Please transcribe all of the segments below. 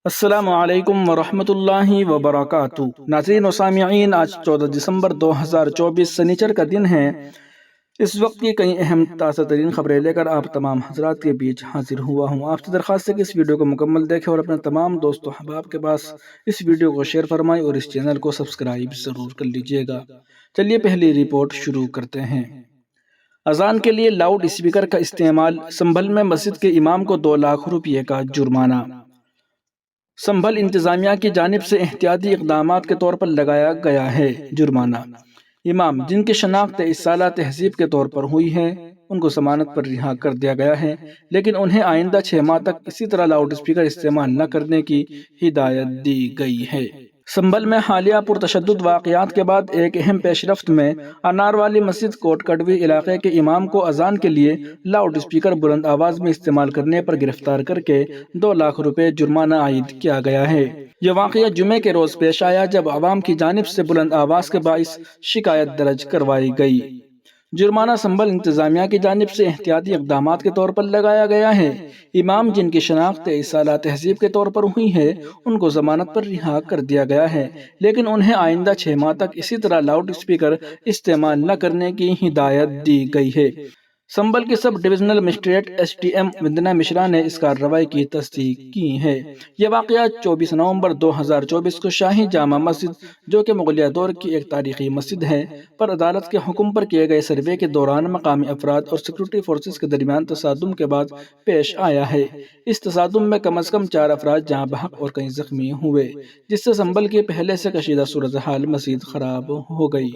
السلام علیکم ورحمۃ اللہ وبرکاتہ۔ ناظرین و سامعین، آج 14 دسمبر 2024 سنیچر کا دن ہے۔ اس وقت کی کئی اہم تازہ ترین خبریں لے کر آپ تمام حضرات کے بیچ حاضر ہوا ہوں۔ آپ سے درخواست ہے کہ اس ویڈیو کو مکمل دیکھیں اور اپنے تمام دوست و احباب کے پاس اس ویڈیو کو شیئر فرمائیں اور اس چینل کو سبسکرائب ضرور کر لیجئے گا۔ چلیے پہلی رپورٹ شروع کرتے ہیں۔ اذان کے لیے لاؤڈ اسپیکر کا استعمال، سنبھل میں مسجد کے امام کو 2 لاکھ روپے کا جرمانہ۔ سنبھل انتظامیہ کی جانب سے احتیاطی اقدامات کے طور پر لگایا گیا ہے جرمانہ۔ امام جن کی شناخت 23 سالہ تہذیب کے طور پر ہوئی ہے، ان کو ضمانت پر رہا کر دیا گیا ہے، لیکن انہیں آئندہ 6 ماہ تک اسی طرح لاؤڈ اسپیکر استعمال نہ کرنے کی ہدایت دی گئی ہے۔ سنبھل میں حالیہ پرتشدد واقعات کے بعد ایک اہم پیش رفت میں انار والی مسجد کوٹ کڑوی علاقے کے امام کو اذان کے لیے لاؤڈ اسپیکر بلند آواز میں استعمال کرنے پر گرفتار کر کے 2 لاکھ روپے جرمانہ عائد کیا گیا ہے۔ یہ واقعہ جمعے کے روز پیش آیا جب عوام کی جانب سے بلند آواز کے باعث شکایت درج کروائی گئی۔ جرمانہ سنبھل انتظامیہ کی جانب سے احتیاطی اقدامات کے طور پر لگایا گیا ہے۔ امام جن کی شناخت 23 سالہ تہذیب کے طور پر ہوئی ہے، ان کو ضمانت پر رہا کر دیا گیا ہے، لیکن انہیں آئندہ 6 ماہ تک اسی طرح لاؤڈ اسپیکر استعمال نہ کرنے کی ہدایت دی گئی ہے۔ سنبھل کی sub divisional magistrate SDM Vandana Mishra نے اس کارروائی کی تصدیق کی ہے۔ یہ واقعہ 24 نومبر 2024 کو شاہی جامع مسجد، جو کہ مغلیہ دور کی ایک تاریخی مسجد ہے، پر عدالت کے حکم پر کیے گئے سروے کے دوران مقامی افراد اور سیکورٹی فورسز کے درمیان تصادم کے بعد پیش آیا ہے۔ اس تصادم میں کم از کم 4 افراد جاں بحق اور کئی زخمی ہوئے، جس سے سنبھل کی پہلے سے کشیدہ صورتحال مزید خراب ہو گئی۔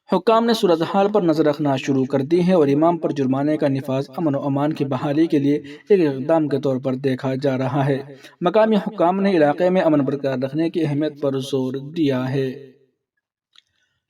حکام نے صورتحال پر نظر رکھنا شروع کر دی ہے اور امام پر جرمانے کا نفاذ امن و امان کی بحالی کے لیے ایک اقدام کے طور پر دیکھا جا رہا ہے۔ مقامی حکام نے علاقے میں امن برقرار رکھنے کی اہمیت پر زور دیا ہے۔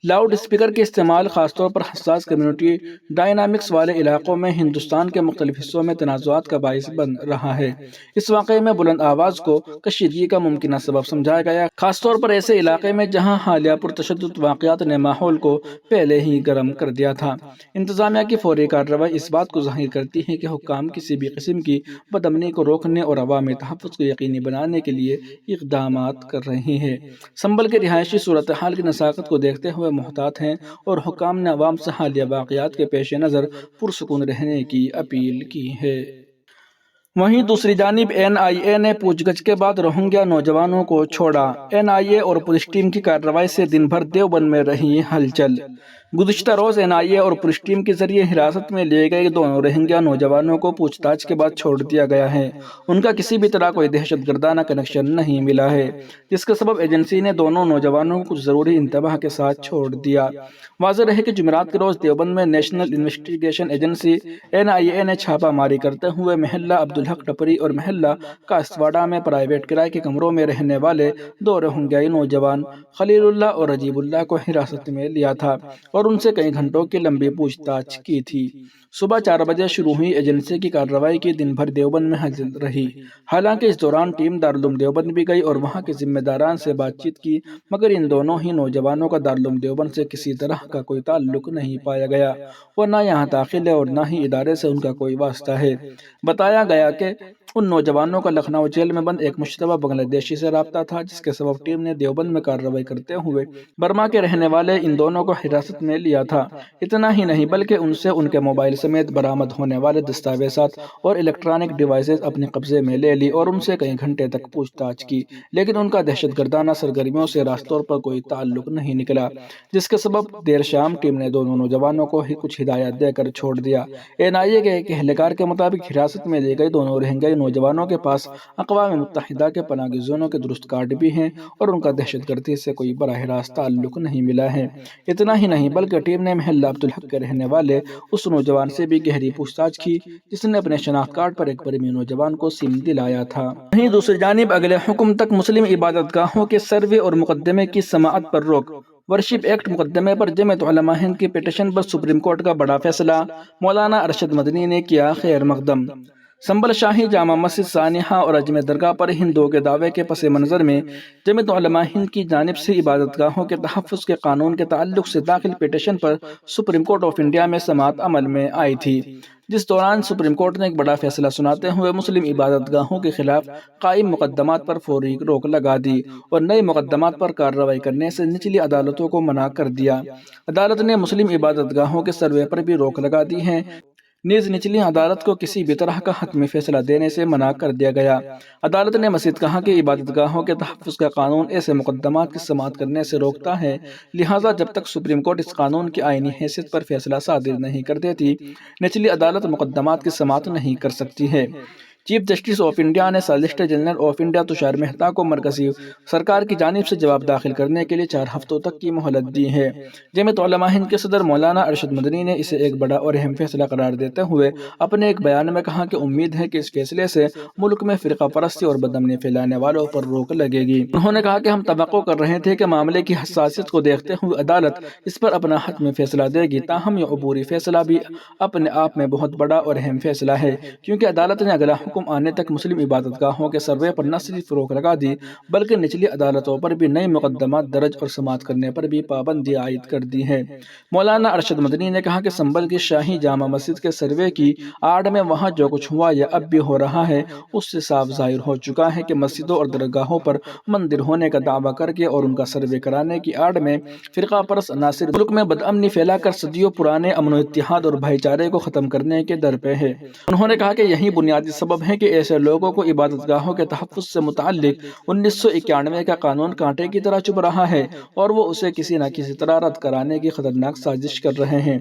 لاؤڈ اسپیکر کے استعمال خاص طور پر حساس کمیونٹی ڈائنامکس والے علاقوں میں ہندوستان کے مختلف حصوں میں تنازعات کا باعث بن رہا ہے۔ اس واقعے میں بلند آواز کو کشیدگی کا ممکنہ سبب سمجھا گیا، خاص طور پر ایسے علاقے میں جہاں حالیہ پرتشدد واقعات نے ماحول کو پہلے ہی گرم کر دیا تھا۔ انتظامیہ کی فوری کارروائی اس بات کو ظاہر کرتی ہے کہ حکام کسی بھی قسم کی بدامنی کو روکنے اور عوامی تحفظ کو یقینی بنانے کے لیے اقدامات کر رہے ہیں۔ سنبھل کے رہائشی صورتحال کی نزاکت کو دیکھتے ہوئے محتاط ہیں اور حکام نے عوام سے حالیہ واقعات کے پیش نظر پرسکون رہنے کی اپیل کی ہے۔ وہیں دوسری جانب NIA نے پوچھ گچھ کے بعد روہنگیا نوجوانوں کو چھوڑا۔ NIA اور پولیس ٹیم کی کارروائی سے دن بھر دیوبند میں رہی ہلچل۔ گزشتہ روز NIA اور پولیس ٹیم کے ذریعے حراست میں لیے گئے 2 روہنگیا نوجوانوں کو پوچھ تاچھ کے بعد چھوڑ دیا گیا ہے۔ ان کا کسی بھی طرح کوئی دہشت گردانہ کنیکشن نہیں ملا ہے، جس کے سبب ایجنسی نے دونوں نوجوانوں کو کچھ ضروری انتباہ کے ساتھ چھوڑ دیا۔ واضح رہے کہ جمعرات کے روز دیوبند میں نیشنل انویسٹیگیشن ایجنسی NIA نے چھاپہ ماری کرتے ہوئے محلہ عبدالحق ٹپری اور محلہ کاستواڑہ میں پرائیویٹ کرائے کے کمروں میں رہنے والے 2 روہنگیائی نوجوان خلیل اللہ اور رجیب اللہ کو حراست میں لیا تھا اور ان سے کئی گھنٹوں کی لمبی پوچھ تاچھ کی تھی۔ صبح 4 بجے شروع ہوئی ایجنسی کی کارروائی کی دن بھر دیوبند میں ہلچل رہی۔ حالانکہ اس دوران ٹیم دارالعلوم دیوبند بھی گئی اور وہاں کے ذمہ داران سے بات چیت کی، مگر ان دونوں ہی نوجوانوں کا دارالعلوم دیوبند سے کسی طرح کا کوئی تعلق نہیں پایا گیا، اور نہ یہاں داخل ہے اور نہ ہی ادارے سے ان کا کوئی واسطہ ہے۔ بتایا گیا کہ ان نوجوانوں کا لکھنؤ جیل میں بند ایک مشتبہ بنگلہ دیشی سے رابطہ تھا، جس کے سبب ٹیم نے دیوبند میں کارروائی کرتے ہوئے برما کے رہنے والے ان دونوں کو حراست میں لیا تھا۔ اتنا ہی نہیں بلکہ ان سے ان کے موبائل سمیت برآمد ہونے والے دستاویزات اور الیکٹرانک ڈیوائسز اپنے قبضے میں لے لی اور ان سے کئی گھنٹے تک پوچھ تاچھ کی، لیکن ان کا دہشت گردانہ سرگرمیوں سے راست طور پر کوئی تعلق نہیں نکلا، جس کے سبب دیر شام ٹیم نے دونوں نوجوانوں کو ہی کچھ ہدایات دے کر چھوڑ دیا۔ NIA کے ایک اہلکار کے مطابق حراست میں لیے گئے دونوں روہنگیائی نوجوانوں کے پاس اقوام متحدہ کے پناہ گزینوں کے درست کارڈ بھی ہیں اور ان کا دہشت گردی سے کوئی براہ راست تعلق نہیں ملا ہے۔ اتنا ہی نہیں بلکہ ٹیم نے محلہ عبدالحق کے رہنے والے اس نوجوان سے بھی گہری پوچھ تاچھ کی جس نے اپنے شناخت کارڈ پر ایک برمی نوجوان کو سم دلایا تھا۔ وہیں دوسری جانب اگلے حکم تک مسلم عبادت گاہوں کے سروے اور مقدمے کی سماعت پر روک۔ ورشپ ایکٹ مقدمے پر جمعیت علماء ہند کی پٹیشن پر سپریم کورٹ کا بڑا فیصلہ، مولانا ارشد مدنی نے کیا خیر مقدم۔ سنبل شاہی جامع مسجد سانحہ اور اجمیر درگاہ پر ہندوؤں کے دعوے کے پس منظر میں جمعیت علماء ہند کی جانب سے عبادت گاہوں کے تحفظ کے قانون کے تعلق سے داخل petition per supreme court of India میں سماعت عمل میں آئی تھی، جس دوران سپریم کورٹ نے ایک بڑا فیصلہ سناتے ہوئے مسلم عبادت گاہوں کے خلاف قائم مقدمات پر فوری روک لگا دی اور نئے مقدمات پر کارروائی کرنے سے نچلی عدالتوں کو منع کر دیا۔ عدالت نے مسلم عبادت گاہوں کے سروے پر بھی روک لگا دی ہے، نیز نچلی عدالت کو کسی بھی طرح کا حتمی فیصلہ دینے سے منع کر دیا گیا۔ عدالت نے مزید کہا کہ عبادت گاہوں کے تحفظ کا قانون ایسے مقدمات کی سماعت کرنے سے روکتا ہے، لہٰذا جب تک سپریم کورٹ اس قانون کی آئینی حیثیت پر فیصلہ صادر نہیں کر دیتی، نچلی عدالت مقدمات کی سماعت نہیں کر سکتی ہے۔ چیف جسٹس آف انڈیا نے solicitor general of India Tushar Mehta کو مرکزی سرکار کی جانب سے جواب داخل کرنے کے لیے 4 ہفتوں تک کی مہلت دی ہے۔ جمعیت علماء ہند کے صدر مولانا ارشد مدنی نے اسے ایک بڑا اور اہم فیصلہ قرار دیتے ہوئے اپنے ایک بیان میں کہا کہ امید ہے کہ اس فیصلے سے ملک میں فرقہ پرستی اور بدامنی پھیلانے والوں پر روک لگے گی۔ انہوں نے کہا کہ ہم توقع کر رہے تھے کہ معاملے کی حساسیت کو دیکھتے ہوئے عدالت اس پر اپنا حتمی فیصلہ دے گی، تاہم یہ عبوری فیصلہ بھی اپنے آپ میں بہت بڑا اور اہم فیصلہ ہے، کیونکہ عدالت نے اگلا حکم آنے تک مسلم عبادت گاہوں کے سروے پر نہ صرف روک لگا دی بلکہ نچلی عدالتوں پر بھی نئے مقدمات درج اور سماعت کرنے پر بھی پابندی عائد کر دی ہے۔ مولانا ارشد مدنی نے کہا کہ سنبل کی شاہی جامع مسجد کے سروے کی آڑ میں وہاں جو کچھ ہوا یا اب بھی ہو رہا ہے، اس سے صاف ظاہر ہو چکا ہے کہ مسجدوں اور درگاہوں پر مندر ہونے کا دعویٰ کر کے اور ان کا سروے کرانے کی آڑ میں فرقہ پرست عناصر ملک میں بدامنی پھیلا کر صدیوں پرانے امن و اتحاد اور بھائی چارے کو ختم کرنے کے در پہ ہے۔ انہوں نے کہا کہ یہی بنیادی سبب ہے کہ ایسے لوگوں کو عبادت گاہوں کے تحفظ سے متعلق 1991 کا قانون کانٹے کی طرح چبھ رہا ہے اور وہ اسے کسی نہ کسی طرح رد کرانے کی خطرناک سازش کر رہے ہیں۔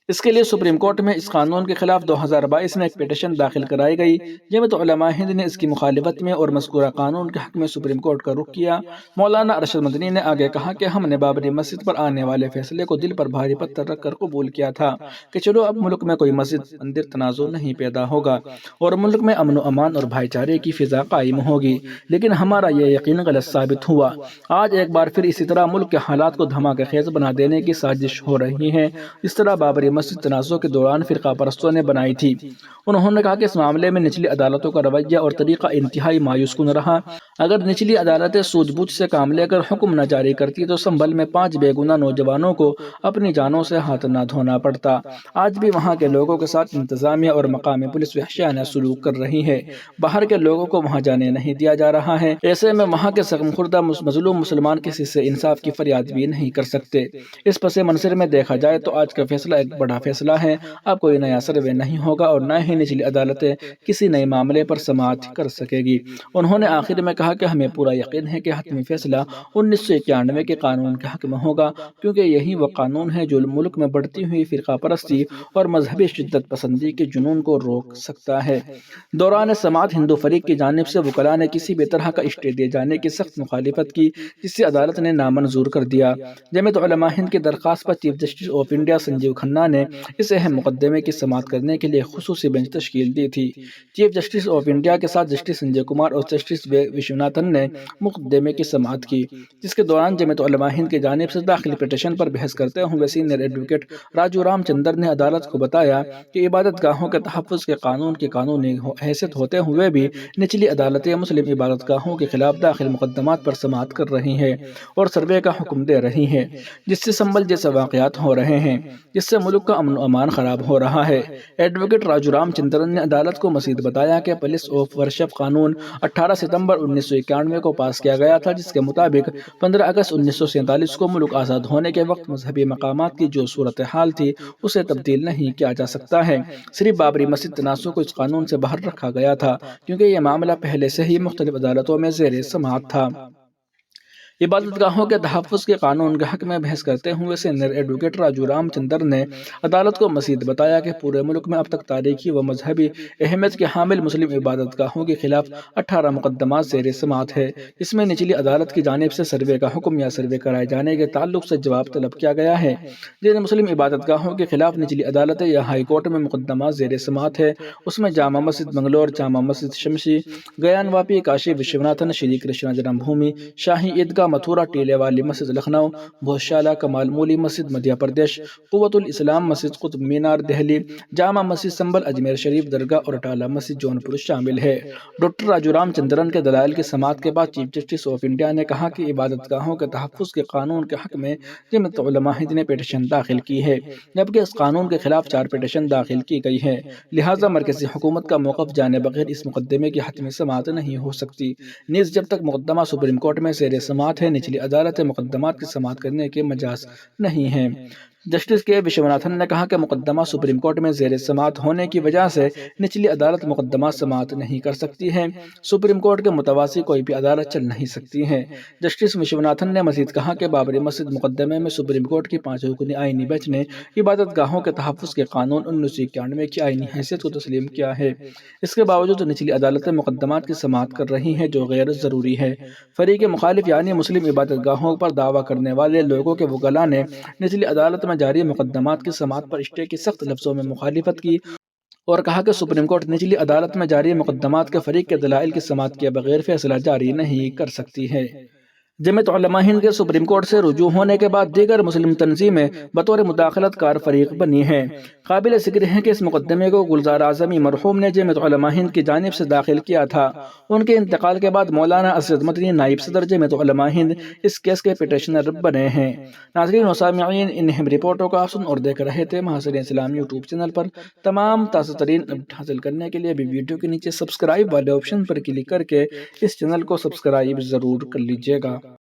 اس کے لیے سپریم کورٹ میں اس قانون کے خلاف 2022 میں ایک پیٹیشن داخل کرائی گئی۔ جمعیت علماء ہند نے اس کی مخالفت میں اور مذکورہ قانون کے حق میں سپریم کورٹ کا رخ کیا۔ مولانا ارشد مدنی نے آگے کہا کہ ہم نے بابری مسجد پر آنے والے فیصلے کو دل پر بھاری پتھر رکھ کر قبول کیا تھا کہ چلو اب ملک میں کوئی مسجد مندر تنازع نہیں پیدا ہوگا اور ملک میں امن و امان اور بھائی چارے کی فضا قائم ہوگی، لیکن ہمارا یہ یقین غلط ثابت ہوا۔ آج ایک بار پھر اسی طرح ملک کے حالات کو دھماکہ خیز بنا دینے کی سازش ہو رہی ہے، اس طرح بابری مسجد تنازع کے دوران فرقہ پرستوں نے بنائی تھی۔ انہوں نے کہا کہ اس معاملے میں نچلی عدالتوں کا رویہ اور طریقہ انتہائی مایوس کن رہا۔ اگر نچلی عدالتیں سوجھ بوجھ سے کام لے کر حکم نہ جاری کرتی تو سنبھل میں 5 بے گناہ نوجوانوں کو اپنی جانوں سے ہاتھ نہ دھونا پڑتا۔ آج بھی وہاں کے لوگوں کے ساتھ انتظامیہ اور مقامی پولیس وحشیانہ سلوک کر رہی ہے، باہر کے لوگوں کو وہاں جانے نہیں دیا جا رہا ہے۔ ایسے میں وہاں کے زخم خوردہ مظلوم مسلمان کسی سے انصاف کی فریاد بھی نہیں کر سکتے۔ اس پس منظر میں دیکھا جائے تو آج کا فیصلہ ایک بڑا فیصلہ ہے۔ اب کوئی نیا سروے نہیں ہوگا اور نہ ہی نچلی عدالتیں کسی نئے معاملے پر سماعت کر سکے گی۔ انہوں نے آخر میں کہا کہ ہمیں پورا یقین ہے کہ حتمی فیصلہ 1991 کے قانون کے حق میں ہوگا، کیونکہ یہی وہ قانون ہے جو ملک میں بڑھتی ہوئی فرقہ پرستی اور مذہبی شدت پسندی کے جنون کو روک سکتا ہے۔ دوران سماعت ہندو فریق کی جانب سے وکلاء نے کسی بھی طرح کا اسٹے دیے جانے کی سخت مخالفت کی، جسے عدالت نے نامنظور کر دیا۔ جمعیت علماء ہند کی درخواست پر chief justice of India Sanjiv Khanna نے اس اہم مقدمے کی سماعت کرنے کے لیے خصوصی بینچ تشکیل دی تھی۔ چیف جسٹس آف انڈیا کے ساتھ جسٹس سنجے کمار اور جسٹس وشوناتھن نے مقدمے کی سماعت کی، جس کے دوران جمعیت علماء ہند کی جانب سے داخل پیٹیشن پر بحث کرتے ہوئے سینئر ایڈوکیٹ راجو رام چندر نے عدالت کو بتایا کہ عبادت گاہوں کے تحفظ کے قانون کی قانونی حیثیت ہوتے ہوئے بھی نچلی عدالتیں مسلم عبادت گاہوں کے خلاف داخل مقدمات پر سماعت کر رہی ہیں اور سروے کا حکم دے رہی ہیں، جس سے سنبل جیسے واقعات ہو رہے ہیں، جس سے ملک کا امن و امان خراب ہو رہا ہے۔ ایڈوکیٹ راجو رام چندرن نے عدالت کو مزید بتایا کہ پولیس آف ورشپ قانون 18 ستمبر 1991 کو پاس کیا گیا تھا، جس کے مطابق 15 اگست 1947 کو ملک آزاد ہونے کے وقت مذہبی مقامات کی جو صورتحال تھی اسے تبدیل نہیں کیا جا سکتا ہے۔ صرف بابری مسجد تنازع کو اس قانون سے باہر رکھا گیا تھا، کیونکہ یہ معاملہ پہلے سے ہی مختلف عدالتوں میں زیر سماعت تھا۔ عبادت گاہوں کے تحفظ کے قانون کے حق میں بحث کرتے ہوئے سینئر ایڈوکیٹ راجو رام چندر نے عدالت کو مزید بتایا کہ پورے ملک میں اب تک تاریخی و مذہبی اہمیت کے حامل مسلم عبادت گاہوں کے خلاف 18 مقدمات زیر سماعت ہے، جس میں نچلی عدالت کی جانب سے سروے کا حکم یا سروے کرائے جانے کے تعلق سے جواب طلب کیا گیا ہے۔ جن مسلم عبادت گاہوں کے خلاف نچلی عدالتیں یا ہائی کورٹ میں مقدمات زیر سماعت ہے، اس میں جامع مسجد بنگلور، جامع مسجد شمشی، گیان واپی، کاشی وشوناتھن، شری کرشنا جنم بھومی، شاہی عیدگاہ متھورا ٹیلے والی مسجد لکھنؤ، بھوشالہ کمال مولی مسجد مدھیہ پردیش، قوت الاسلام مسجد قطب مینار دہلی، جامع مسجد سنبل اجمیر شریف درگاہ اور اٹالہ مسجد جونپور شامل ہے۔ ڈاکٹر راجو رام چندرن کے دلائل کی سماعت کے بعد چیف جسٹس آف انڈیا نے کہا کہ عبادت گاہوں کے تحفظ کے قانون کے حق میں جمعیت علماء ہند نے پیٹیشن داخل کی ہے، جبکہ اس قانون کے خلاف 4 پیٹیشن داخل کی گئی ہیں، لہٰذا مرکزی حکومت کا موقف جانے بغیر اس مقدمے کی حتمی سماعت نہیں ہو سکتی۔ نیز جب تک مقدمہ سپریم کورٹ میں زیر سماعت ہے، نچلی عدالت مقدمات کی سماعت کرنے کے مجاز نہیں ہے۔ جسٹس کے وشوناتھن نے کہا کہ مقدمہ سپریم کورٹ میں زیر سماعت ہونے کی وجہ سے نچلی عدالت مقدمات سماعت نہیں کر سکتی ہے، سپریم کورٹ کے متوازی کوئی بھی عدالت چل نہیں سکتی ہے۔ جسٹس وشوناتھن نے مزید کہا کہ بابری مسجد مقدمے میں سپریم کورٹ کی 5 رکنی آئینی بینچ نے عبادت گاہوں کے تحفظ کے قانون 1991 کی آئینی حیثیت کو تسلیم کیا ہے، اس کے باوجود نچلی عدالتیں مقدمات کی سماعت کر رہی ہیں جو غیر ضروری ہے۔ فریق مخالف یعنی مسلم عبادت گاہوں پر دعویٰ کرنے والے لوگوں کے وکلاء نے نچلی عدالت میں جاری مقدمات کی سماعت پر اسٹے کی سخت لفظوں میں مخالفت کی اور کہا کہ سپریم کورٹ نچلی عدالت میں جاری مقدمات کے فریق کے دلائل کی سماعت کیے بغیر فیصلہ جاری نہیں کر سکتی ہے۔ جمعیت علماء ہند کے سپریم کورٹ سے رجوع ہونے کے بعد دیگر مسلم تنظیمیں بطور مداخلت کار فریق بنی ہیں۔ قابل ذکر ہے کہ اس مقدمے کو گلزار اعظمی مرحوم نے جمعیت علماء ہند کی جانب سے داخل کیا تھا۔ ان کے انتقال کے بعد مولانا اسد مدنی نائب صدر جمعیت علماء ہند اس کیس کے پیٹیشنر بنے ہیں۔ ناظرین و سامعین، ان اہم رپورٹوں کو آپ سن اور دیکھ رہے تھے محاصرہ اسلام یوٹیوب چینل پر۔ تمام تازہ ترین اپڈیٹ حاصل کرنے کے لیے بھی ویڈیو کے نیچے سبسکرائب والے آپشن پر کلک کر کے اس چینل کو سبسکرائب ضرور کر لیجیے گا۔